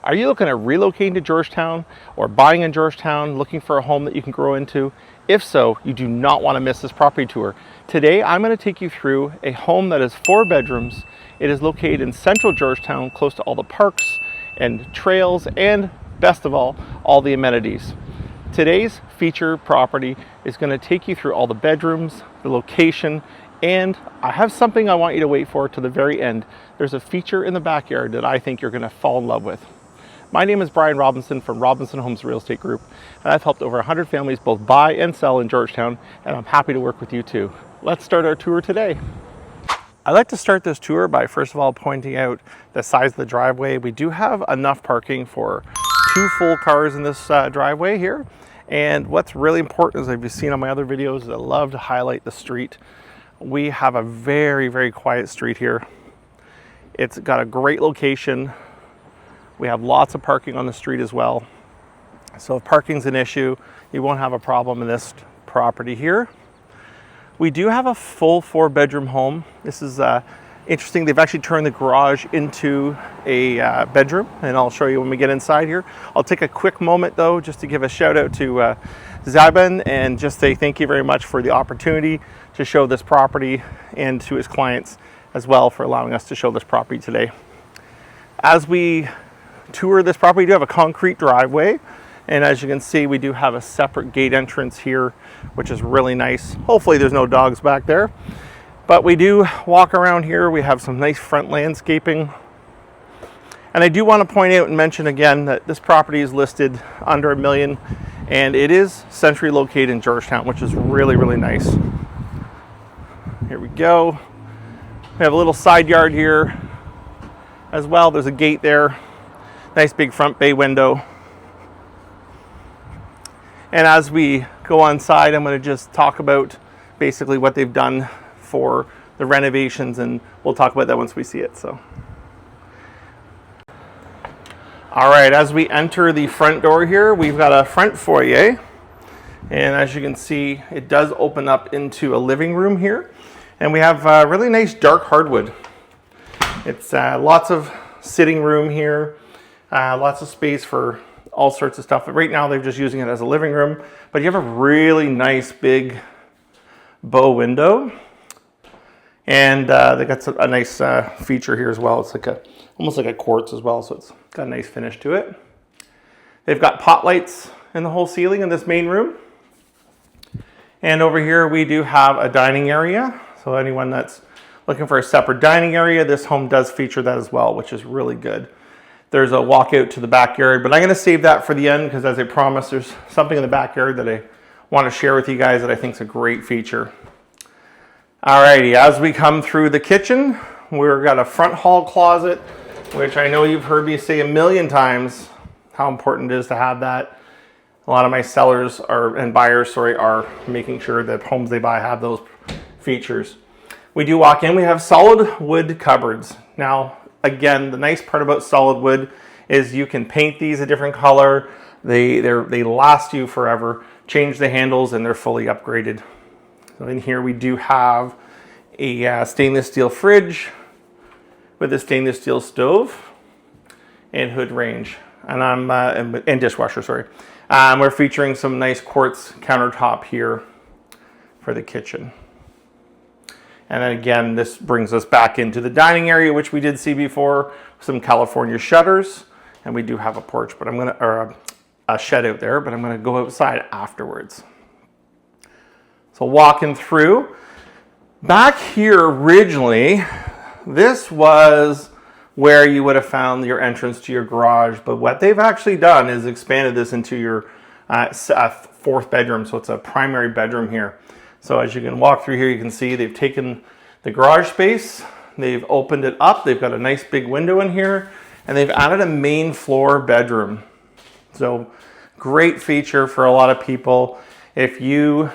Are you looking at relocating to Georgetown or buying in Georgetown, looking for a home that you can grow into? If so, you do not want to miss this property tour. Today, I'm going to take you through a home that is 4 bedrooms. It is located in Central Georgetown, close to all the parks and trails, and best of all the amenities. Today's feature property is going to take you through all the bedrooms, the location, and I have something I want you to wait for to the very end. There's a feature in the backyard that I think you're going to fall in love with. My name is Brian Robinson from Robinson Homes Real Estate Group, and I've helped over 100 families both buy and sell in Georgetown, and I'm happy to work with you too. Let's start our tour today. I'd like to start this tour by first of all pointing out the size of the driveway. We do have enough parking for 2 full cars in this driveway here. And what's really important, as you've seen on my other videos, is I love to highlight the street. We have a very, very quiet street here. It's got a great location. We have lots of parking on the street as well. So if parking's an issue, you won't have a problem in this property here. We do have a full 4-bedroom home. This is interesting. They've actually turned the garage into a bedroom, and I'll show you when we get inside here. I'll take a quick moment though, just to give a shout out to Zaben and just say thank you very much for the opportunity to show this property, and to his clients as well for allowing us to show this property today. As we tour this property, we do have a concrete driveway, and as you can see, we do have a separate gate entrance here, which is really nice. Hopefully there's no dogs back there, but we do walk around here. We have some nice front landscaping, and I do want to point out and mention again that this property is listed under $1 million, and it is centrally located in Georgetown, which is really, really nice. Here we go. We have a little side yard here as well. There's a gate there. Nice big front bay window. And as we go inside, I'm going to just talk about basically what they've done for the renovations, and we'll talk about that once we see it. So, all right, as we enter the front door here, we've got a front foyer, and as you can see, it does open up into a living room here, and we have really nice dark hardwood. It's lots of sitting room here. Lots of space for all sorts of stuff. But right now they're just using it as a living room. But you have a really nice big bow window. And they got a nice feature here as well. It's like almost like a quartz as well. So it's got a nice finish to it. They've got pot lights in the whole ceiling in this main room. And over here we do have a dining area. So anyone that's looking for a separate dining area, this home does feature that as well, which is really good. There's a walkout to the backyard, but I'm going to save that for the end because, as I promised, there's something in the backyard that I want to share with you guys that I think is a great feature. Alrighty, as we come through the kitchen, we've got a front hall closet, which I know you've heard me say a million times how important it is to have that. A lot of my sellers and buyers are making sure that homes they buy have those features. We do walk in, we have solid wood cupboards. Now, again, the nice part about solid wood is you can paint these a different color. They last you forever. Change the handles and they're fully upgraded. So in here we do have a stainless steel fridge with a stainless steel stove and hood range, and dishwasher. Sorry, we're featuring some nice quartz countertop here for the kitchen. And then again, this brings us back into the dining area, which we did see before, some California shutters, and we do have a porch, but a shed out there, but I'm gonna go outside afterwards. So walking through, back here originally, this was where you would have found your entrance to your garage, but what they've actually done is expanded this into your 4th bedroom, so it's a primary bedroom here. So as you can walk through here, you can see they've taken the garage space, they've opened it up, they've got a nice big window in here, and they've added a main floor bedroom. So great feature for a lot of people. If you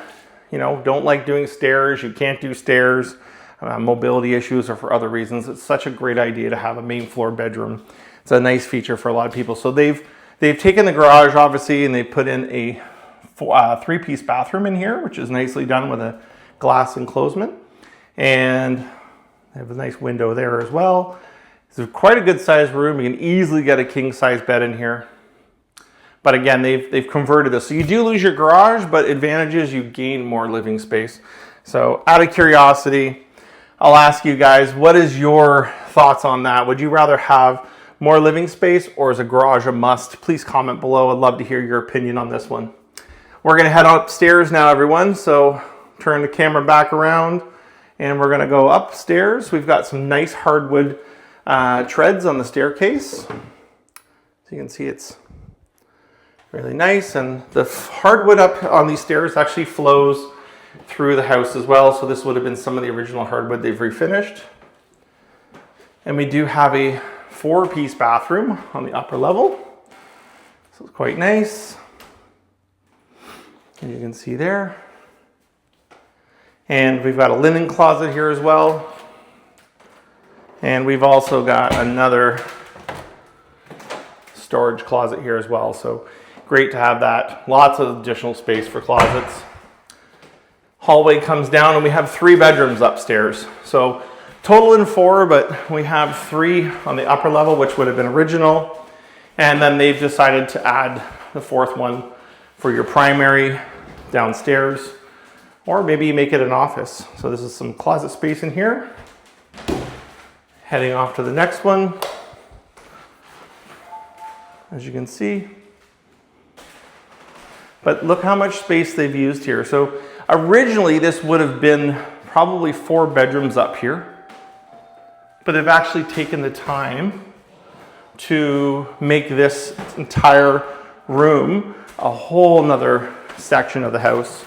don't like doing stairs, you can't do stairs, mobility issues or for other reasons, it's such a great idea to have a main floor bedroom. It's a nice feature for a lot of people. So they've taken the garage obviously, and they put in a 3-piece bathroom in here, which is nicely done with a glass enclosement, and they have a nice window there as well. It's quite a good sized room. You can easily get a king size bed in here. But again, they've converted this. So you do lose your garage, but advantages, you gain more living space. So out of curiosity, I'll ask you guys, what is your thoughts on that? Would you rather have more living space, or is a garage a must? Please comment below. I'd love to hear your opinion on this one. We're gonna head upstairs now, everyone. So turn the camera back around and we're gonna go upstairs. We've got some nice hardwood treads on the staircase. So you can see it's really nice, and the hardwood up on these stairs actually flows through the house as well. So this would have been some of the original hardwood they've refinished. And we do have a 4-piece bathroom on the upper level. So it's quite nice. And you can see there. And we've got a linen closet here as well. And we've also got another storage closet here as well. So great to have that. Lots of additional space for closets. Hallway comes down and we have 3 bedrooms upstairs. So total in 4, but we have 3 on the upper level, which would have been original. And then they've decided to add the 4th one for your primary downstairs, or maybe you make it an office. So this is some closet space in here. Heading off to the next one. As you can see. But look how much space they've used here. So originally this would have been probably 4 bedrooms up here, but they've actually taken the time to make this entire room a whole nother section of the house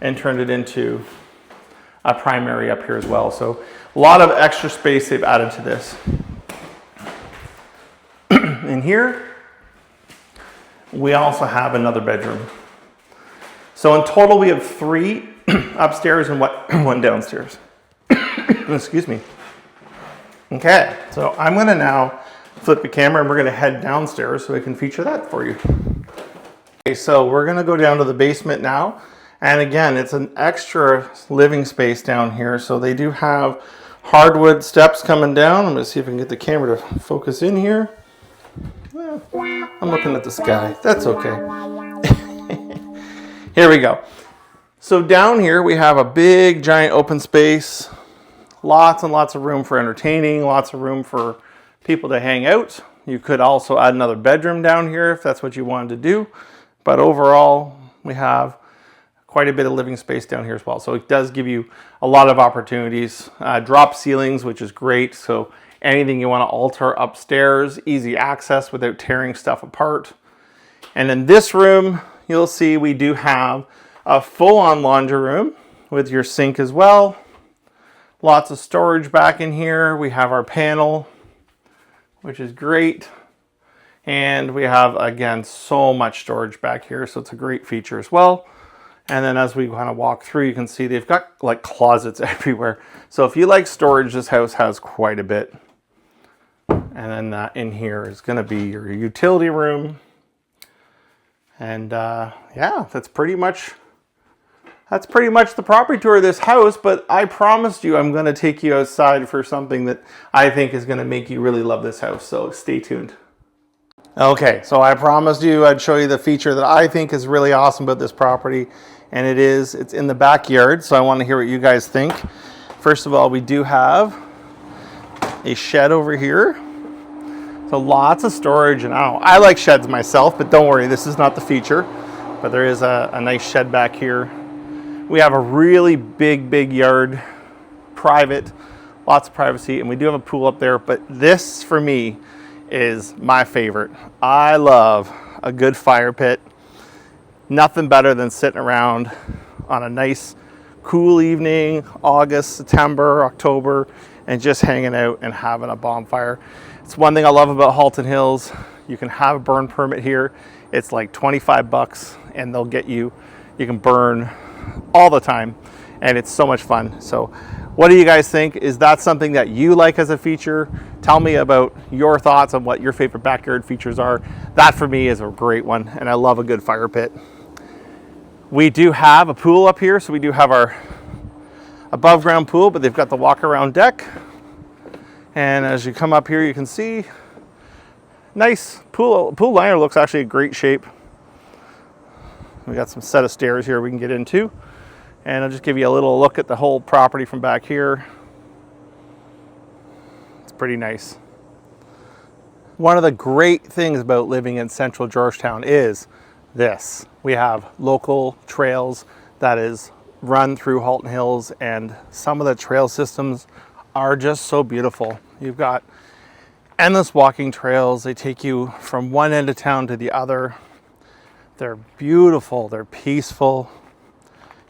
and turned it into a primary up here as well. So a lot of extra space they've added to this. In here, we also have another bedroom. So in total, we have 3 upstairs and 1 downstairs. Excuse me. Okay, so I'm gonna now flip the camera and we're gonna head downstairs so I can feature that for you. Okay, so we're gonna go down to the basement now. And again, it's an extra living space down here. So they do have hardwood steps coming down. I'm gonna see if I can get the camera to focus in here. Well, I'm looking at the sky, that's okay. Here we go. So down here we have a big giant open space, lots and lots of room for entertaining, lots of room for people to hang out. You could also add another bedroom down here if that's what you wanted to do. But overall, we have quite a bit of living space down here as well. So it does give you a lot of opportunities. Drop ceilings, which is great. So anything you want to alter upstairs, easy access without tearing stuff apart. And in this room, you'll see we do have a full-on laundry room with your sink as well. Lots of storage back in here. We have our panel, which is great. And we have, again, so much storage back here. So it's a great feature as well. And then as we kind of walk through, you can see they've got like closets everywhere. So if you like storage, this house has quite a bit. And then in here is going to be your utility room. And yeah, that's pretty much the property tour of this house. But I promised you I'm going to take you outside for something that I think is going to make you really love this house. So stay tuned. Okay, so I promised you I'd show you the feature that I think is really awesome about this property. And it's in the backyard. So I want to hear what you guys think. First of all, we do have a shed over here. So lots of storage, and I like sheds myself, but don't worry, this is not the feature. But there is a nice shed back here. We have a really big yard, private, lots of privacy, and we do have a pool up there. But this, for me, is my favorite. I love a good fire pit. Nothing better than sitting around on a nice, cool evening, August, September, October, and just hanging out and having a bonfire. It's one thing I love about Halton Hills. You can have a burn permit here. It's like 25 bucks and they'll get you can burn all the time and it's so much fun. So what do you guys think? Is that something that you like as a feature? Tell me about your thoughts on what your favorite backyard features are. That for me is a great one, and I love a good fire pit. We do have a pool up here, so we do have our above ground pool, but they've got the walk around deck. And as you come up here, you can see nice pool liner. Looks actually in great shape. We got some set of stairs here we can get into. And I'll just give you a little look at the whole property from back here. It's pretty nice. One of the great things about living in Central Georgetown is this. We have local trails that is run through Halton Hills, and some of the trail systems are just so beautiful. You've got endless walking trails. They take you from one end of town to the other. They're beautiful, they're peaceful.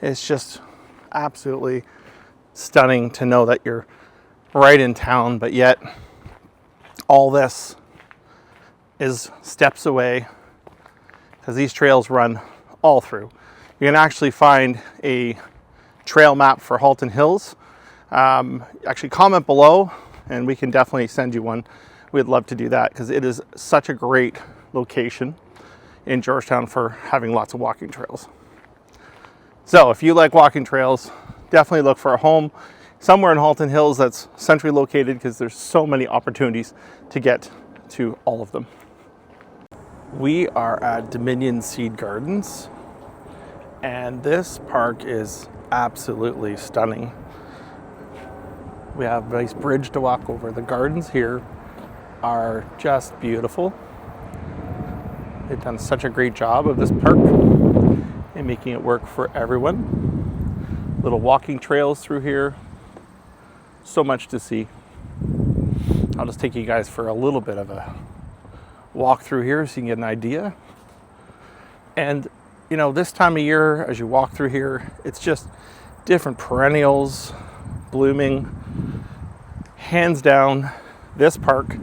It's just absolutely stunning to know that you're right in town, but yet all this is steps away, because these trails run all through. You can actually find a trail map for Halton Hills. Actually comment below and we can definitely send you one. We'd love to do that because it is such a great location in Georgetown for having lots of walking trails. So if you like walking trails, definitely look for a home somewhere in Halton Hills that's centrally located, because there's so many opportunities to get to all of them. We are at Dominion Seed Gardens, and this park is absolutely stunning. We have a nice bridge to walk over. The gardens here are just beautiful. They've done such a great job of this park and making it work for everyone. Little walking trails through here. So much to see. I'll just take you guys for a little bit of a walk through here so you can get an idea. And you know, this time of year, as you walk through here, it's just different perennials blooming. Hands down, this park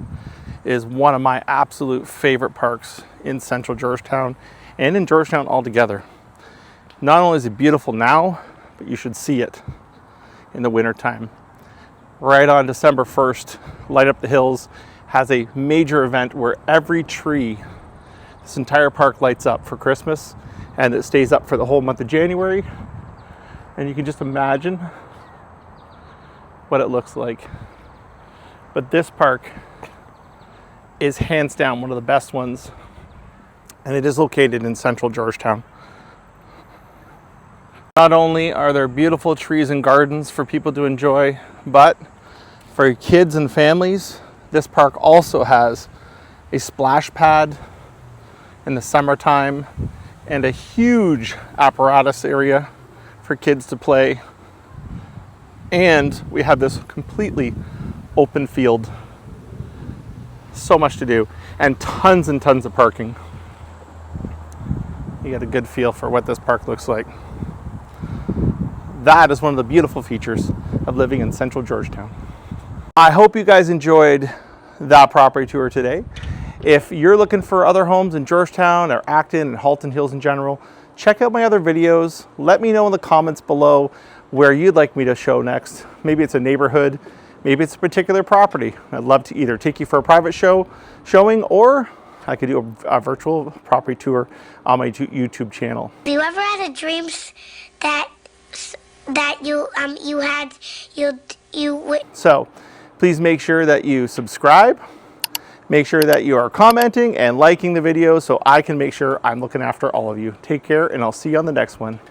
is one of my absolute favorite parks in Central Georgetown and in Georgetown altogether. Not only is it beautiful now, but you should see it in the wintertime. Right on December 1st, Light Up the Hills has a major event where every tree, this entire park lights up for Christmas, and it stays up for the whole month of January. And you can just imagine what it looks like. But this park is hands down one of the best ones, and it is located in Central Georgetown. Not only are there beautiful trees and gardens for people to enjoy, but for kids and families, this park also has a splash pad in the summertime and a huge apparatus area for kids to play. And we have this completely open field. So much to do, and tons of parking. You get a good feel for what this park looks like. That is one of the beautiful features of living in Central Georgetown. I hope you guys enjoyed that property tour today. If you're looking for other homes in Georgetown or Acton and Halton Hills in general, check out my other videos. Let me know in the comments below where you'd like me to show next. Maybe it's a neighborhood, maybe it's a particular property. I'd love to either take you for a private showing, or I could do a virtual property tour on my YouTube channel. Have you ever had a dream that So please make sure that you subscribe, make sure that you are commenting and liking the video so I can make sure I'm looking after all of you. Take care, and I'll see you on the next one.